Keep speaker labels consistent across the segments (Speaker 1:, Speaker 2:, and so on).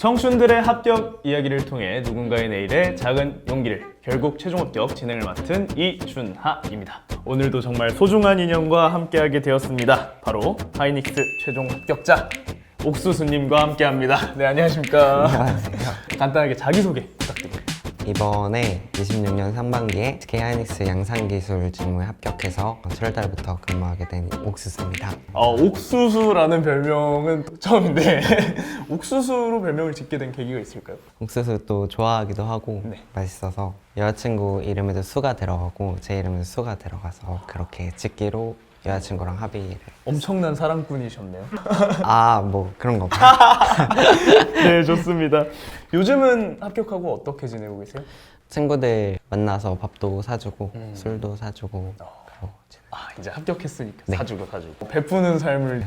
Speaker 1: 청춘들의 합격 이야기를 통해 누군가의 내일에 작은 용기를, 결국 최종 합격 진행을 맡은 이준하입니다. 오늘도 정말 소중한 인연과 함께하게 되었습니다. 바로 하이닉스 최종 합격자 옥수수님과 함께합니다. 네, 안녕하십니까?
Speaker 2: 안녕하세요.
Speaker 1: 간단하게 자기소개 부탁드립니다.
Speaker 2: 이번에 26년 상반기에 SK하이닉스 양산기술 직무에 합격해서 7월달부터 근무하게 된 옥수수입니다.
Speaker 1: 옥수수라는 별명은 처음인데 옥수수로 별명을 짓게 된 계기가 있을까요?
Speaker 2: 옥수수 또 좋아하기도 하고
Speaker 1: 네.
Speaker 2: 맛있어서 여자친구 이름에도 수가 들어가고 제 이름에도 수가 들어가서 그렇게 짓기로 여자친구랑 합의를.
Speaker 1: 엄청난 사랑꾼이셨네요.
Speaker 2: 뭐 그런 거.
Speaker 1: 네, 좋습니다. 요즘은 합격하고 어떻게 지내고 계세요?
Speaker 2: 친구들 만나서 밥도 사주고 술도 사주고 그러고
Speaker 1: 이제 합격했으니까
Speaker 2: 네.
Speaker 1: 사주고 베푸는 삶을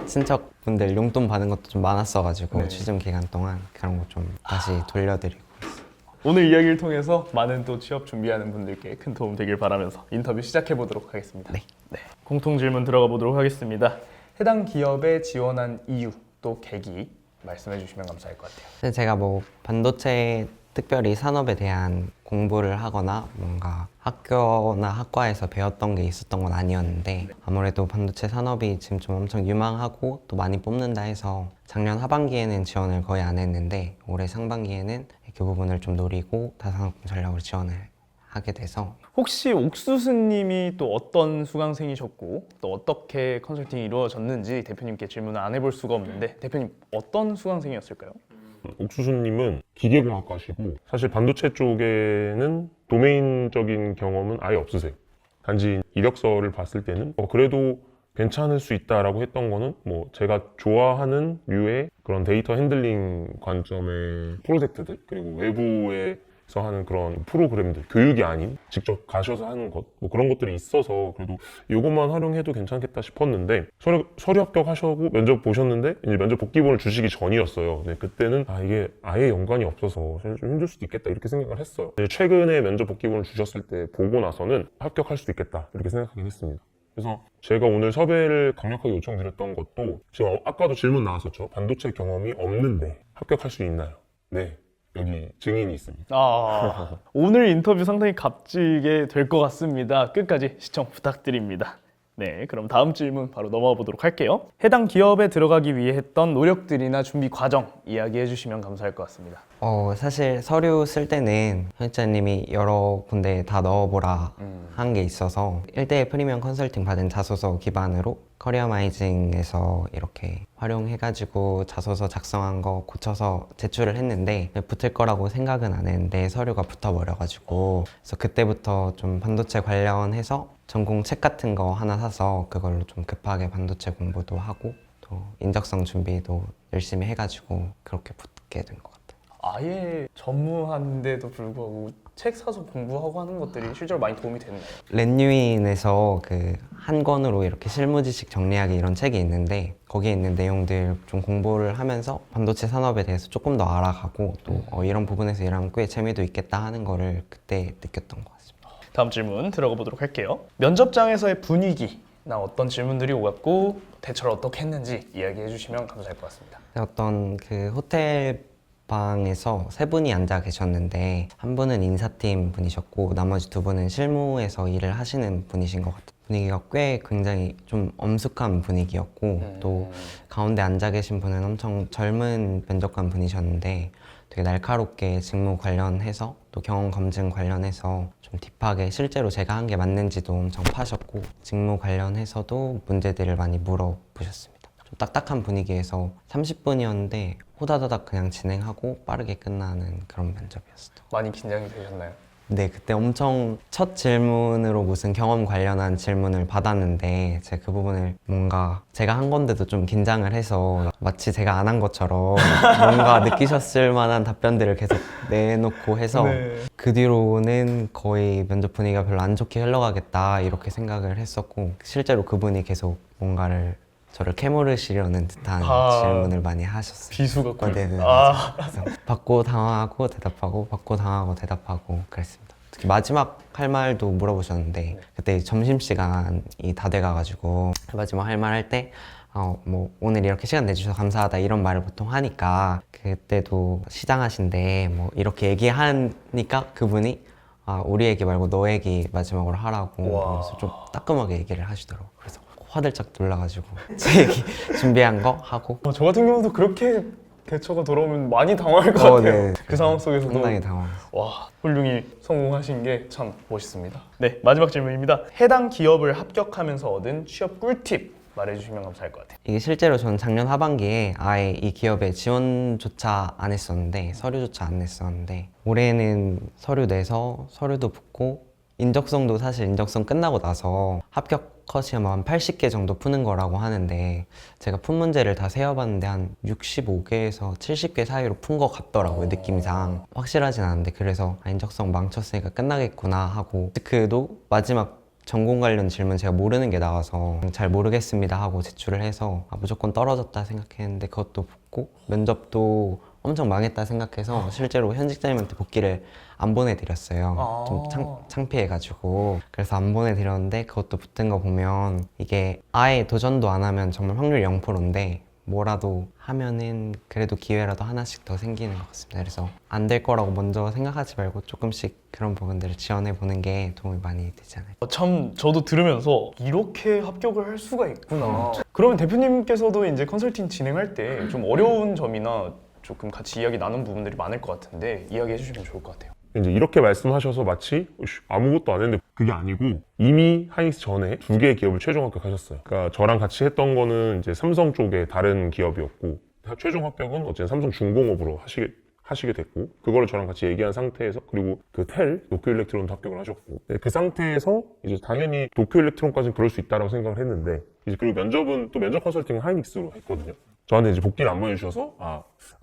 Speaker 2: 친척분들 용돈 받는 것도 좀 많았어가지고
Speaker 1: 네.
Speaker 2: 취준 기간 동안 그런 거 좀 다시 돌려드리고 있어요.
Speaker 1: 오늘 이야기를 통해서 많은 또 취업 준비하는 분들께 큰 도움 되길 바라면서 인터뷰 시작해 보도록 하겠습니다.
Speaker 2: 네.
Speaker 1: 공통 질문 들어가 보도록 하겠습니다. 해당 기업에 지원한 이유 또 계기 말씀해 주시면 감사할 것 같아요.
Speaker 2: 근데 제가 뭐 반도체 특별히 산업에 대한 공부를 하거나 뭔가 학교나 학과에서 배웠던 게 있었던 건 아니었는데 아무래도 반도체 산업이 지금 좀 엄청 유망하고 또 많이 뽑는다 해서 작년 하반기에는 지원을 거의 안 했는데 올해 상반기에는 그 부분을 좀 노리고 다산업군 전략으로 지원을 하게 돼서.
Speaker 1: 혹시 옥수수님이 또 어떤 수강생이셨고 또 어떻게 컨설팅이 이루어졌는지 대표님께 질문을 안 해볼 수가 없는데 대표님 어떤 수강생이었을까요?
Speaker 3: 옥수수님은 기계공학과시고 사실 반도체 쪽에는 도메인적인 경험은 아예 없으세요. 단지 이력서를 봤을 때는 그래도 괜찮을 수 있다라고 했던 거는 뭐 제가 좋아하는 류의 그런 데이터 핸들링 관점의 프로젝트들 그리고 외부에서 하는 그런 프로그램들, 교육이 아닌 직접 가셔서 하는 것, 뭐 그런 것들이 있어서 그래도 이것만 활용해도 괜찮겠다 싶었는데 서류 합격하시고 면접 보셨는데 이제 면접 복귀본을 주시기 전이었어요. 네, 그때는 이게 아예 연관이 없어서 좀 힘들 수도 있겠다 이렇게 생각을 했어요. 최근에 면접 복귀본을 주셨을 때 보고 나서는 합격할 수도 있겠다 이렇게 생각하긴 했습니다. 그래서 제가 오늘 섭외를 강력하게 요청드렸던 것도 지금 아까도 질문 나왔었죠. 반도체 경험이 없는데 합격할 수 있나요? 네. 여기 증인이 있습니다.
Speaker 1: 오늘 인터뷰 상당히 값지게 될 것 같습니다. 끝까지 시청 부탁드립니다. 네, 그럼 다음 질문 바로 넘어가 보도록 할게요. 해당 기업에 들어가기 위해 했던 노력들이나 준비 과정 이야기해 주시면 감사할 것 같습니다.
Speaker 2: 사실 서류 쓸 때는 현지자님이 여러 군데 다 넣어보라 한 게 있어서 1대1 프리미엄 컨설팅 받은 자소서 기반으로 커리어마이징에서 이렇게 활용해가지고 자소서 작성한 거 고쳐서 제출을 했는데 붙을 거라고 생각은 안 했는데 서류가 붙어버려가지고 그래서 그때부터 좀 반도체 관련해서 전공 책 같은 거 하나 사서 그걸로 좀 급하게 반도체 공부도 하고 또 인적성 준비도 열심히 해가지고 그렇게 붙게 된 것 같아요.
Speaker 1: 아예 전무한데도 불구하고 책 사서 공부하고 하는 것들이 실제로 많이 도움이 됐네요.
Speaker 2: 렛뉴인에서 그 한 권으로 이렇게 실무 지식 정리하기 이런 책이 있는데 거기에 있는 내용들 좀 공부를 하면서 반도체 산업에 대해서 조금 더 알아가고 또 이런 부분에서 일하면 꽤 재미도 있겠다 하는 거를 그때 느꼈던 것 같습니다.
Speaker 1: 다음 질문 들어가 보도록 할게요. 면접장에서의 분위기나 어떤 질문들이 오갔고 대처를 어떻게 했는지 이야기해 주시면 감사할 것 같습니다.
Speaker 2: 어떤 그 호텔 방에서 세 분이 앉아 계셨는데 한 분은 인사팀 분이셨고 나머지 두 분은 실무에서 일을 하시는 분이신 것 같아요. 분위기가 꽤 굉장히 좀 엄숙한 분위기였고 또 가운데 앉아 계신 분은 엄청 젊은 면접관 분이셨는데 되게 날카롭게 직무 관련해서 또 경험 검증 관련해서 좀 딥하게 실제로 제가 한 게 맞는지도 엄청 파셨고 직무 관련해서도 문제들을 많이 물어보셨습니다. 좀 딱딱한 분위기에서 30분이었는데 호다다닥 그냥 진행하고 빠르게 끝나는 그런 면접이었어요.
Speaker 1: 많이 긴장이 되셨나요?
Speaker 2: 네, 그때 엄청 첫 질문으로 무슨 경험 관련한 질문을 받았는데 제가 그 부분을 뭔가 제가 한 건데도 좀 긴장을 해서 마치 제가 안 한 것처럼 뭔가 느끼셨을 만한 답변들을 계속 내놓고 해서 그 뒤로는 거의 면접 분위기가 별로 안 좋게 흘러가겠다 이렇게 생각을 했었고 실제로 그분이 계속 뭔가를 저를 캐물으시려는 듯한 질문을 많이 하셨어요.
Speaker 1: 비수 같군요.
Speaker 2: 네네. 그래서 받고 당황하고 대답하고 받고 당황하고 대답하고 그랬습니다. 특히 마지막 할 말도 물어보셨는데 그때 점심시간이 다 돼가가지고 마지막 할 말 할 때 뭐 오늘 이렇게 시간 내주셔서 감사하다 이런 말을 보통 하니까 그때도 시장하신데 뭐 이렇게 얘기하니까 그분이 우리 얘기 말고 너 얘기 마지막으로 하라고 그래서 좀 따끔하게 얘기를 하시더라고요. 그래서 화들짝 놀라가지고 제 얘기 준비한 거 하고
Speaker 1: 저 같은 경우도 그렇게 대처가 돌아오면 많이 당황할 것 같아요.
Speaker 2: 네.
Speaker 1: 그 상황 속에서도
Speaker 2: 상당히 당황했어요.
Speaker 1: 와, 훌륭히 성공하신 게 참 멋있습니다. 네, 마지막 질문입니다. 해당 기업을 합격하면서 얻은 취업 꿀팁 말해주시면 감사할 것 같아요.
Speaker 2: 이게 실제로 저는 작년 하반기에 아예 이 기업에 지원조차 안 했었는데 서류조차 안 냈었는데 올해는 서류 내서 서류도 붙고 인적성도 사실 인적성 끝나고 나서 합격 컷이 한 80개 정도 푸는 거라고 하는데 제가 푼 문제를 다 세어봤는데 한 65개에서 70개 사이로 푼 것 같더라고요. 느낌상 확실하진 않은데 그래서 인적성 망쳤으니까 끝나겠구나 하고 그도 마지막 전공 관련 질문 제가 모르는 게 나와서 잘 모르겠습니다 하고 제출을 해서 무조건 떨어졌다 생각했는데 그것도 붙고 면접도 엄청 망했다 생각해서 실제로 현직자님한테 복귀를 안 보내드렸어요. 좀 창피해가지고 그래서 안 보내드렸는데 그것도 붙은 거 보면 이게 아예 도전도 안 하면 정말 확률 0%인데 뭐라도 하면은 그래도 기회라도 하나씩 더 생기는 것 같습니다. 그래서 안 될 거라고 먼저 생각하지 말고 조금씩 그런 부분들을 지원해 보는 게 도움이 많이 되지 않을까.
Speaker 1: 참 저도 들으면서 이렇게 합격을 할 수가 있구나. 그러면 대표님께서도 이제 컨설팅 진행할 때 좀 어려운 점이나 조금 같이 이야기 나눈 부분들이 많을 것 같은데 이야기해 주시면 좋을 것 같아요.
Speaker 3: 이제 이렇게 말씀하셔서 마치 아무것도 안 했는데 그게 아니고 이미 하이닉스 전에 2개의 기업을 최종 합격하셨어요. 그러니까 저랑 같이 했던 거는 이제 삼성 쪽의 다른 기업이었고 최종 합격은 어쨌든 삼성중공업으로 하시게 됐고 그거를 저랑 같이 얘기한 상태에서 그리고 그 도쿄일렉트론도 합격을 하셨고 그 상태에서 이제 당연히 도쿄일렉트론까지는 그럴 수 있다고 생각을 했는데 이제 그리고 면접은 또 면접 컨설팅은 하이닉스로 했거든요. 저한테 이제 복귀를 안 보내주셔서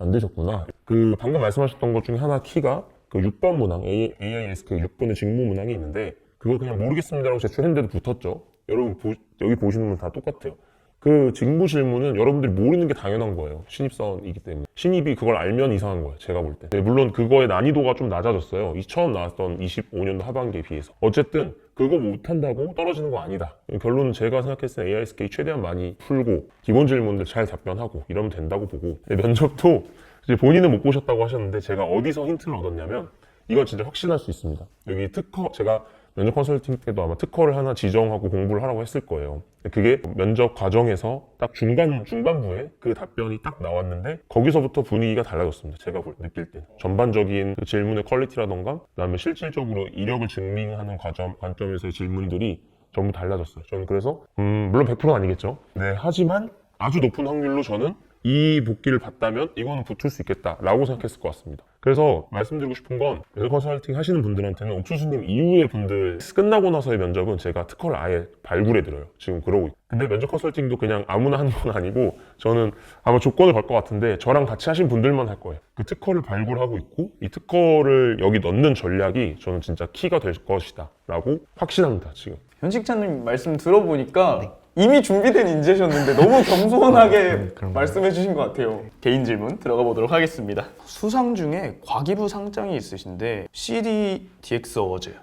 Speaker 3: 안 되셨구나. 그 방금 말씀하셨던 것 중에 하나 키가 그 6번 문항 AIS 그 6번의 직무 문항이 있는데 그거 그냥 모르겠습니다라고 제출했는데도 붙었죠. 여러분 여기 보시는 분 다 똑같아요. 그 직무 질문은 여러분들이 모르는 게 당연한 거예요. 신입사원이기 때문에. 신입이 그걸 알면 이상한 거예요. 제가 볼 때. 네, 물론 그거의 난이도가 좀 낮아졌어요. 처음 나왔던 25년도 하반기에 비해서. 어쨌든 그거 못한다고 떨어지는 거 아니다. 결론은 제가 생각했을 때 AISK 최대한 많이 풀고 기본 질문들 잘 답변하고 이러면 된다고 보고 면접도 이제 본인은 못 보셨다고 하셨는데 제가 어디서 힌트를 얻었냐면 이건 진짜 확신할 수 있습니다. 여기 특허 제가 면접 컨설팅 때도 아마 특허를 하나 지정하고 공부를 하라고 했을 거예요. 그게 면접 과정에서 딱 중반부에 그 답변이 딱 나왔는데 거기서부터 분위기가 달라졌습니다. 제가 느낄 때. 전반적인 그 질문의 퀄리티라던가 그다음에 실질적으로 이력을 증명하는 관점에서의 질문들이 전부 달라졌어요. 저는 그래서 물론 100%는 아니겠죠. 네, 하지만 아주 높은 확률로 저는 이 복귀를 받다면 이거는 붙을 수 있겠다라고 생각했을 것 같습니다. 그래서 말씀드리고 싶은 건 면접 컨설팅 하시는 분들한테는 옥수수님 이후의 분들 끝나고 나서의 면접은 제가 특허를 아예 발굴해드려요. 지금 그러고 있고. 근데 면접 컨설팅도 그냥 아무나 하는 건 아니고 저는 아마 조건을 걸 것 같은데 저랑 같이 하신 분들만 할 거예요. 그 특허를 발굴하고 있고 이 특허를 여기 넣는 전략이 저는 진짜 키가 될 것이다 라고 확신합니다. 지금.
Speaker 1: 현직자님 말씀 들어보니까 이미 준비된 인재셨는데 너무 겸손하게 말씀해 주신 것 같아요. 개인 질문 들어가 보도록 하겠습니다. 수상 중에 과기부 상장이 있으신데 CDDX 어워즈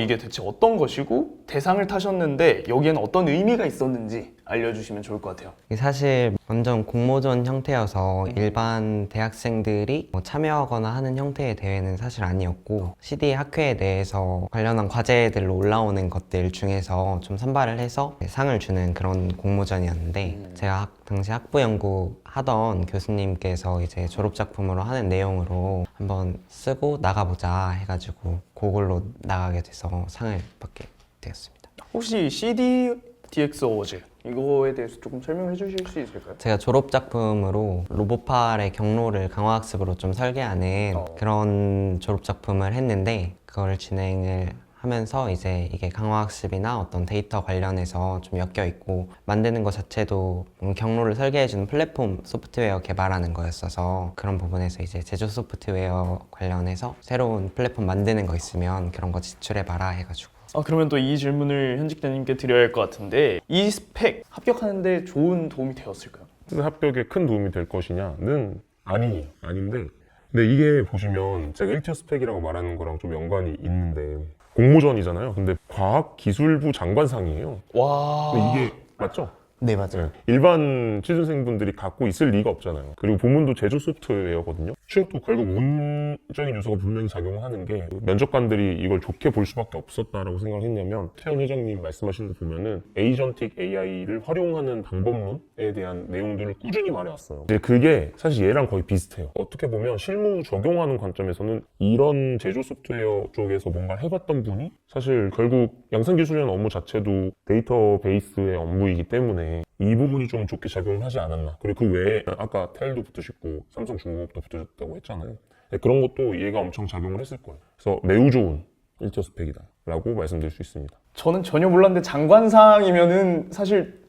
Speaker 1: 이게 대체 어떤 것이고 대상을 타셨는데 여기에는 어떤 의미가 있었는지 알려주시면 좋을 것 같아요.
Speaker 2: 이게 사실 완전 공모전 형태여서 일반 대학생들이 참여하거나 하는 형태의 대회는 사실 아니었고 CD 학회에 대해서 관련한 과제들로 올라오는 것들 중에서 좀 선발을 해서 상을 주는 그런 공모전이었는데 제가 당시 학부 연구 하던 교수님께서 이제 졸업작품으로 하는 내용으로 한번 쓰고 나가보자 해가지고 그걸로 나가게 돼서 상을 받게 되었습니다.
Speaker 1: 혹시 CDDX 어워즈 이거에 대해서 조금 설명해 주실 수 있을까요?
Speaker 2: 제가 졸업작품으로 로보팔의 경로를 강화학습으로 좀 설계하는 그런 졸업작품을 했는데 그걸 진행을 하면서 이제 이게 강화학습이나 어떤 데이터 관련해서 좀 엮여 있고 만드는 것 자체도 경로를 설계해주는 플랫폼 소프트웨어 개발하는 거였어서 그런 부분에서 이제 제조 소프트웨어 관련해서 새로운 플랫폼 만드는 거 있으면 그런 거 지출해봐라 해가지고
Speaker 1: 그러면 또 이 질문을 현직자님께 드려야 할 것 같은데 이 스펙 합격하는데 좋은 도움이 되었을까요?
Speaker 3: 합격에 큰 도움이 될 것이냐는 아닌데 근데 이게 보시면 제가 1티어 스펙이라고 말하는 거랑 좀 연관이 있는데 공모전이잖아요. 근데 과학기술부 장관상이에요.
Speaker 1: 와.
Speaker 3: 근데 이게 맞죠?
Speaker 2: 네, 맞아요.
Speaker 3: 네, 일반 취준생분들이 갖고 있을 리가 없잖아요. 그리고 부문도 제조 소프트웨어거든요. 취업도 결국 운적인 요소가 분명히 작용을 하는 게 면접관들이 이걸 좋게 볼 수밖에 없었다라고 생각을 했냐면 태연 회장님 말씀하신 거 보면은 에이전틱 AI를 활용하는 방법론에 대한 내용들을 꾸준히 말해왔어요. 이제 그게 사실 얘랑 거의 비슷해요. 어떻게 보면 실무 적용하는 관점에서는 이런 제조 소프트웨어 쪽에서 뭔가 해봤던 분이 사실 결국 양산기술이라는 업무 자체도 데이터베이스의 업무이기 때문에 이 부분이 좀 좋게 작용을 하지 않았나. 그리고 그 외에 아까 텔도 붙으셨고 삼성중공업도 붙으셨다고 했잖아요. 네, 그런 것도 얘가 엄청 작용을 했을 거예요. 그래서 매우 좋은 1차 스펙이다 라고 말씀드릴 수 있습니다.
Speaker 1: 저는 전혀 몰랐는데 장관상이면은 사실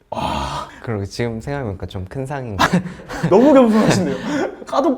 Speaker 2: 그리고 지금 생각해보니까 좀 큰 상인
Speaker 1: 너무 겸손하신데요. 까도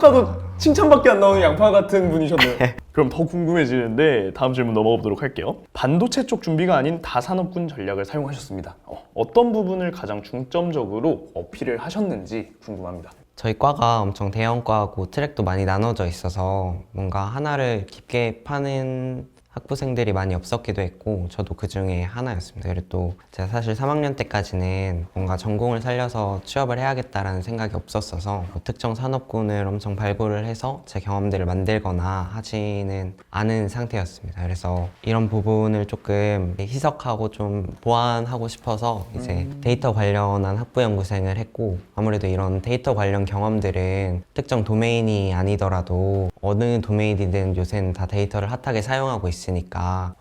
Speaker 1: 칭찬밖에 안 나오는 양파 같은 분이셨네요. 그럼 더 궁금해지는데 다음 질문 넘어가 보도록 할게요. 반도체 쪽 준비가 아닌 다산업군 전략을 사용하셨습니다. 어떤 부분을 가장 중점적으로 어필을 하셨는지 궁금합니다.
Speaker 2: 저희 과가 엄청 대형과고 트랙도 많이 나눠져 있어서 뭔가 하나를 깊게 파는 학부생들이 많이 없었기도 했고 저도 그 중에 하나였습니다. 그리고 또 제가 사실 3학년 때까지는 뭔가 전공을 살려서 취업을 해야겠다라는 생각이 없었어서 뭐 특정 산업군을 엄청 발굴을 해서 제 경험들을 만들거나 하지는 않은 상태였습니다. 그래서 이런 부분을 조금 희석하고 좀 보완하고 싶어서 이제 데이터 관련한 학부연구생을 했고 아무래도 이런 데이터 관련 경험들은 특정 도메인이 아니더라도 어느 도메인이든 요새는 다 데이터를 핫하게 사용하고 있으니까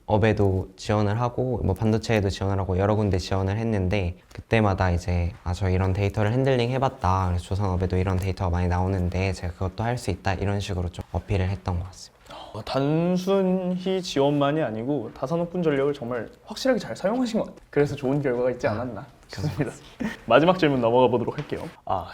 Speaker 2: 조선업에도 지원을 하고 뭐 반도체에도 지원을 하고 여러 군데 지원을 했는데 그때마다 이제 저 이런 데이터를 핸들링 해봤다. 그래서 조선업에도 이런 데이터가 많이 나오는데 제가 그것도 할 수 있다. 이런 식으로 좀 어필을 했던 것 같습니다.
Speaker 1: 단순히 지원만이 아니고 다산업군 전략을 정말 확실하게 잘 사용하신 것 같아요. 그래서 좋은 결과가 있지 않았나 싶습니다. 마지막 질문 넘어가 보도록 할게요.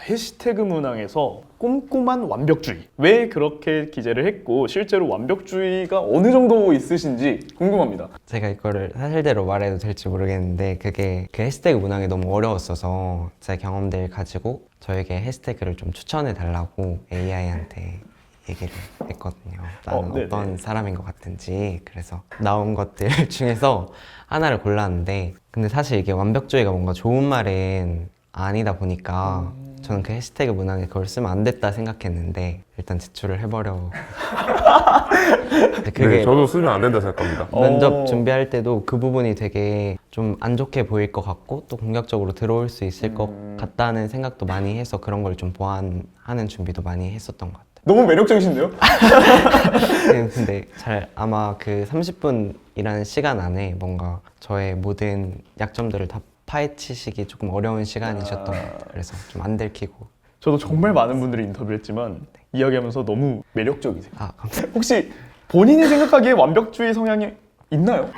Speaker 1: 해시태그 문항에서 꼼꼼한 완벽주의 왜 그렇게 기재를 했고 실제로 완벽주의가 어느 정도 있으신지 궁금합니다.
Speaker 2: 제가 이거를 사실대로 말해도 될지 모르겠는데 그게 그 해시태그 문항이 너무 어려웠어서 제 경험들 가지고 저에게 해시태그를 좀 추천해 달라고 AI한테 얘기를 했거든요. 나는
Speaker 1: 네네.
Speaker 2: 어떤 사람인 것 같은지. 그래서 나온 것들 중에서 하나를 골랐는데 근데 사실 이게 완벽주의가 뭔가 좋은 말은 아니다 보니까 저는 그 해시태그 문항에 그걸 쓰면 안 됐다 생각했는데 일단 제출을 해버려. 그게
Speaker 3: 네, 저도 쓰면 안 된다 생각합니다.
Speaker 2: 면접 준비할 때도 그 부분이 되게 좀 안 좋게 보일 것 같고 또 공격적으로 들어올 수 있을 것 같다는 생각도 많이 해서 그런 걸 좀 보완하는 준비도 많이 했었던 것 같아요.
Speaker 1: 너무 매력적이신데요?
Speaker 2: 근데 잘 아마 그 30분이라는 시간 안에 뭔가 저의 모든 약점들을 다 파헤치시기 조금 어려운 시간이셨던 것 같아요. 그래서 좀 안 들키고.
Speaker 1: 저도 정말 많은 분들이 인터뷰했지만 이야기하면서 너무 매력적이세요.
Speaker 2: 감사합니다.
Speaker 1: 혹시 본인이 생각하기에 완벽주의 성향이 있나요?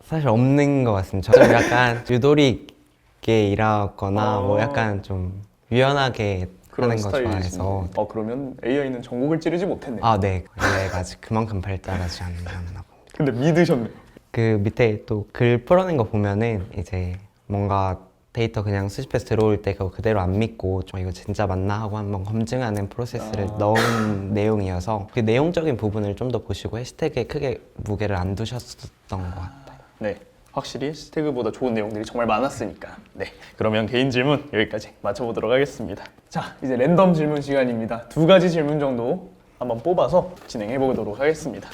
Speaker 2: 사실 없는 것 같습니다. 저는 약간 유도리게 일하거나 뭐 약간 좀 유연하게 하는 거 좋아해서.
Speaker 1: 그러면 AI는 전곡을 찌르지 못했네요.
Speaker 2: 네. 얘가 아직 그만큼 발달하지 않나 봅니다.
Speaker 1: 근데 믿으셨네요.
Speaker 2: 그 밑에 또 글 풀어낸 거 보면은 이제 뭔가 데이터 그냥 수집해서 들어올 때 그거 그대로 안 믿고 좀 이거 진짜 맞나 하고 한번 검증하는 프로세스를 넣은 내용이어서 그 내용적인 부분을 좀 더 보시고 해시태그에 크게 무게를 안 두셨던 것 같아요.
Speaker 1: 네, 확실히 해시태그보다 좋은 내용들이 정말 많았으니까. 네, 그러면 개인 질문 여기까지 맞춰보도록 하겠습니다. 자, 이제 랜덤 질문 시간입니다. 2가지 질문 정도 한번 뽑아서 진행해 보도록 하겠습니다.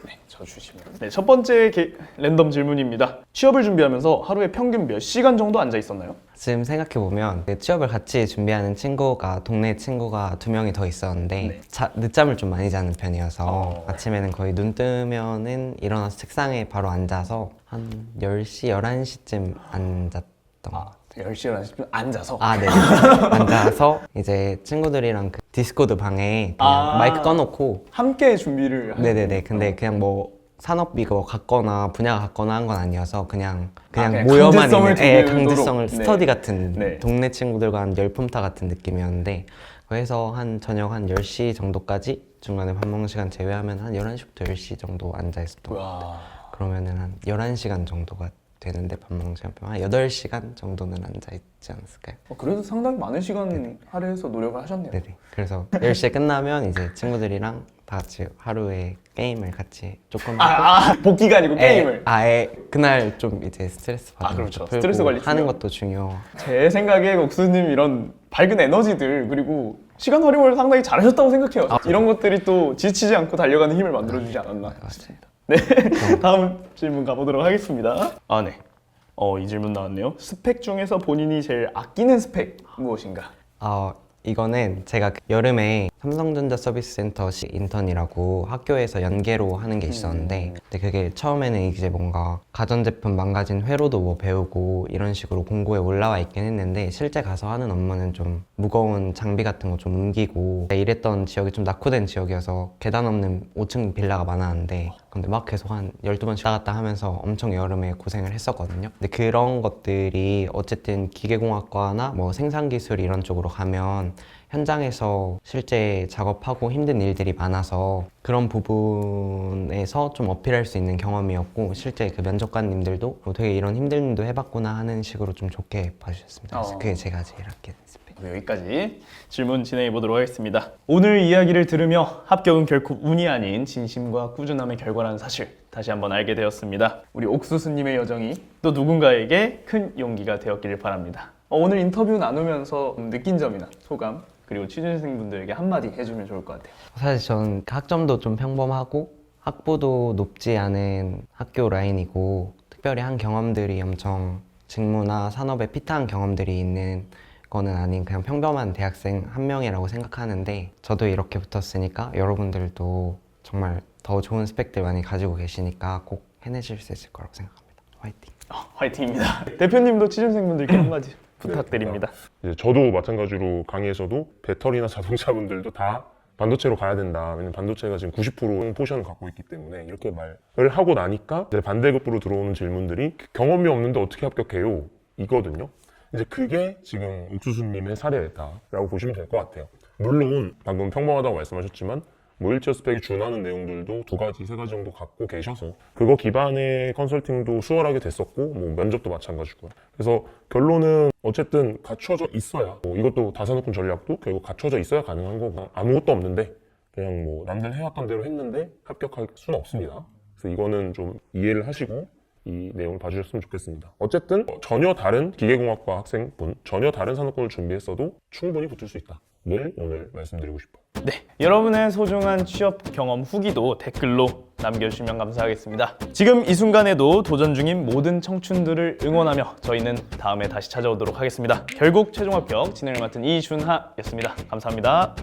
Speaker 1: 네, 저 주시면. 네, 첫 번째 랜덤 질문입니다. 취업을 준비하면서 하루에 평균 몇 시간 정도 앉아 있었나요?
Speaker 2: 지금 생각해보면 그 취업을 같이 준비하는 친구가 동네 친구가 2명이 더 있었는데
Speaker 1: 네.
Speaker 2: 늦잠을 좀 많이 자는 편이어서 아침에는 거의 눈 뜨면은 일어나서 책상에 바로 앉아서 한 10시, 11시쯤 앉았던 것 같아요.
Speaker 1: 10시, 11시 앉아서?
Speaker 2: 네. 앉아서 이제 친구들이랑 그 디스코드 방에 그냥 마이크 꺼놓고
Speaker 1: 함께 준비를
Speaker 2: 네네네. 근데 그냥 뭐 산업이 뭐 같거나 분야가 같거나 한 건 아니어서 그냥
Speaker 1: 그냥
Speaker 2: 모여만
Speaker 1: 강제성을
Speaker 2: 있는
Speaker 1: 두도록.
Speaker 2: 강제성을
Speaker 1: 네.
Speaker 2: 스터디 같은
Speaker 1: 네.
Speaker 2: 동네 친구들과 한 열품타 같은 느낌이었는데 그래서 한 저녁 한 10시 정도까지 중간에 밥 먹는 시간 제외하면 한 11시부터 10시 정도 앉아 있었던 것 같아요. 그러면은 한 11시간 정도가 되는데 밥 먹는 시간 빼면 한 8시간 정도는 앉아 있지 않았을까요?
Speaker 1: 그래도 상당히 많은 시간 할애해서 노력을 하셨네요.
Speaker 2: 네네. 그래서 10시에 끝나면 이제 친구들이랑 다 같이 하루에 게임을 같이 조금 하고
Speaker 1: 복귀가 아니고 게임을.
Speaker 2: 아예 그날 좀 이제 스트레스 받는
Speaker 1: 그렇죠.
Speaker 2: 것도 풀고
Speaker 1: 스트레스 관리
Speaker 2: 하는
Speaker 1: 중요.
Speaker 2: 것도 중요.
Speaker 1: 제 생각에 옥수님 이런 밝은 에너지들 그리고 시간 활용을 상당히 잘하셨다고 생각해요. 이런 것들이 또 지치지 않고 달려가는 힘을 만들어주지 않았나 싶습니다. 네, 다음 질문 가보도록 하겠습니다. 네. 이 질문 나왔네요. 스펙 중에서 본인이 제일 아끼는 스펙 무엇인가?
Speaker 2: 이거는 제가 여름에 삼성전자 서비스센터 인턴이라고 학교에서 연계로 하는 게 있었는데 근데 그게 처음에는 이제 뭔가 가전제품 망가진 회로도 뭐 배우고 이런 식으로 공고에 올라와 있긴 했는데 실제 가서 하는 업무는 좀 무거운 장비 같은 거 좀 옮기고 일했던 지역이 좀 낙후된 지역이어서 계단 없는 5층 빌라가 많았는데 근데 막 계속 한 12번씩 나갔다 하면서 엄청 여름에 고생을 했었거든요. 근데 그런 것들이 어쨌든 기계공학과나 뭐 생산기술 이런 쪽으로 가면 현장에서 실제 작업하고 힘든 일들이 많아서 그런 부분에서 좀 어필할 수 있는 경험이었고 실제 그 면접관님들도 되게 이런 힘든 일도 해봤구나 하는 식으로 좀 좋게 봐주셨습니다. 그래서 그게 제가 제일 아끼는 스펙.
Speaker 1: 여기까지 질문 진행해 보도록 하겠습니다. 오늘 이야기를 들으며 합격은 결코 운이 아닌 진심과 꾸준함의 결과라는 사실 다시 한번 알게 되었습니다. 우리 옥수수님의 여정이 또 누군가에게 큰 용기가 되었기를 바랍니다. 오늘 인터뷰 나누면서 느낀 점이나 소감 그리고 취준생분들에게 한마디 해주면 좋을 것 같아요.
Speaker 2: 사실 전 학점도 좀 평범하고 학부도 높지 않은 학교 라인이고 특별히 한 경험들이 엄청 직무나 산업에 피트한 경험들이 있는 거는 아닌 그냥 평범한 대학생 한 명이라고 생각하는데 저도 이렇게 붙었으니까 여러분들도 정말 더 좋은 스펙들 많이 가지고 계시니까 꼭 해내실 수 있을 거라고 생각합니다. 화이팅!
Speaker 1: 화이팅입니다. 대표님도 취준생분들께 한마디 부탁드립니다.
Speaker 3: 이제 저도 마찬가지로 강의에서도 배터리나 자동차분들도 다 반도체로 가야 된다. 왜냐면 반도체가 지금 90% 포션을 갖고 있기 때문에 이렇게 말을 하고 나니까 이제 반대급부로 들어오는 질문들이 경험이 없는데 어떻게 합격해요? 이거든요. 이제 그게 지금 옥수수님의 사례다라고 보시면 될 것 같아요. 물론 방금 평범하다고 말씀하셨지만 뭐 일지어 스펙이 준하는 내용들도 2가지, 3가지 정도 갖고 계셔서 그거 기반의 컨설팅도 수월하게 됐었고 뭐 면접도 마찬가지고요. 그래서 결론은 어쨌든 갖춰져 있어야 뭐 이것도 다산업군 전략도 결국 갖춰져 있어야 가능한 거고 아무것도 없는데 그냥 뭐 남들 해왔던 대로 했는데 합격할 수는 없습니다. 그래서 이거는 좀 이해를 하시고 이 내용을 봐주셨으면 좋겠습니다. 어쨌든 전혀 다른 기계공학과 학생분, 전혀 다른 산업군을 준비했어도 충분히 붙을 수 있다. 늘 오늘 말씀드리고 싶어요.
Speaker 1: 네, 여러분의 소중한 취업 경험 후기도 댓글로 남겨주시면 감사하겠습니다. 지금 이 순간에도 도전 중인 모든 청춘들을 응원하며 저희는 다음에 다시 찾아오도록 하겠습니다. 결국 최종 합격 진행을 맡은 이준하였습니다. 감사합니다.